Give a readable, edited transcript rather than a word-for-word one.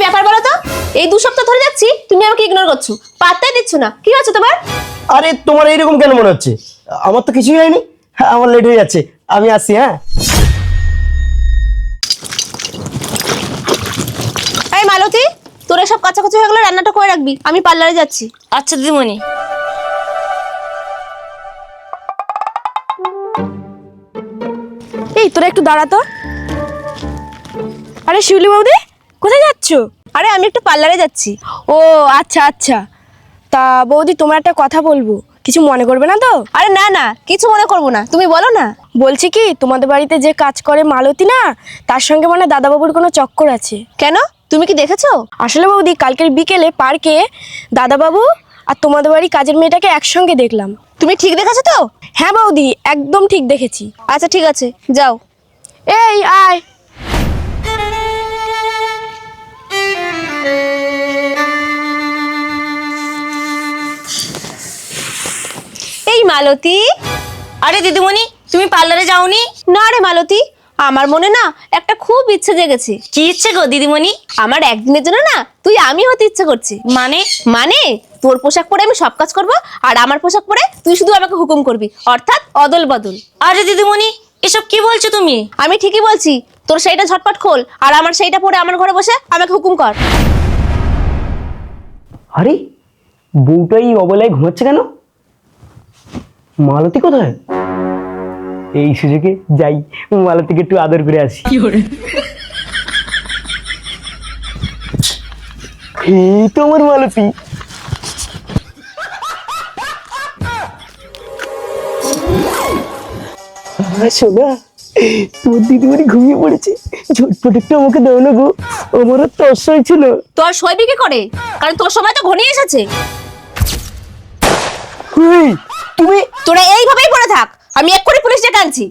ব্যাপার বলো তো? এই 2 সপ্তাহ ধরে যাচ্ছি তুমি আমাকে ইগনোর করছো, পাত্তাই দিচ্ছ না। কি হচ্ছে তোমার? আরে তোমার এইরকম কেন মনে হচ্ছে? আমার তো কিছুই হয়নি। হ্যাঁ, আমার লেট হয়ে যাচ্ছে, আমি আসছি। হ্যাঁ এই মালতী, তোরা সব কাচাকুচি হয়ে গেলে রান্নাটা করে রাখবি, আমি পার্লারে যাচ্ছি। আচ্ছা দিদিমণি। এই তোরা একটু দাঁড়া তো। আরে শিউলি বৌদি, কোথায় যাচ্ছ? আরে আমি একটু পার্লারে যাচ্ছি। ও আচ্ছা আচ্ছা। তা বৌদি, তোমার একটা কথা বলবো, কিছু মনে করবে না তো? আরে না না, কিছু মনে করবো না, তুমি বলো না। বলছি কি, তোমাদের বাড়িতে যে কাজ করে মালতী না, তার সঙ্গে মানে দাদাবাবুর কোনো চক্কর আছে। কেন, তুমি কি দেখেছো? আসলে বৌদি, কালকের বিকেলে পার্কে দাদাবাবু আর তোমাদের বাড়ি কাজের মেয়েটাকে একসঙ্গে দেখলাম। তুমি ঠিক দেখেছো তো? হ্যাঁ বৌদি, একদম ঠিক দেখেছি। আচ্ছা ঠিক আছে, যাও। এই আয়। এই মালতী। আরে দিদিমণি, তুমি পার্লারে যাওনি? না রে মালতী, আমার মনে না একটা খুব ইচ্ছে জেগেছে। কি ইচ্ছে গো দিদিমণি? আমার একদিনের জন্য না তুই আমি হতে ইচ্ছে করছে। মানে? মানে তোর পোশাক পরে আমি সব কাজ করব, আর আমার পোশাক পরে তুই শুধু আমাকে হুকুম করবি, অর্থাৎ অদল বদল। আরে দিদিমণি, এসব কি বলছো তুমি? আমি ঠিকই বলছি, তোর সেইটা ঝটপট খোল, আর আমার সেইটা পরে আমার ঘরে বসে আমাকে হুকুম কর। আরে বউটা এই অবলায় ঘুমাচ্ছে কেন? মালতী কোথায়? এই সুযোগে যাই, মালতীকে একটু আদর করে আসি। এই তো আমার মালতী। শোনা, তোর দিদিমণি ঘুমিয়ে পড়েছে, ঝটপট একটু আমাকে দাও না গো, আমার তো অসহায় ছিল। তোর সইবি কি করে, কারণ তোর সময় তো ঘনিয়ে এসেছে। এই, তুমি তোরা এইভাবেই পড়ে থাক, আমি এক্ষুনি পুলিশ ডেকে আনছি।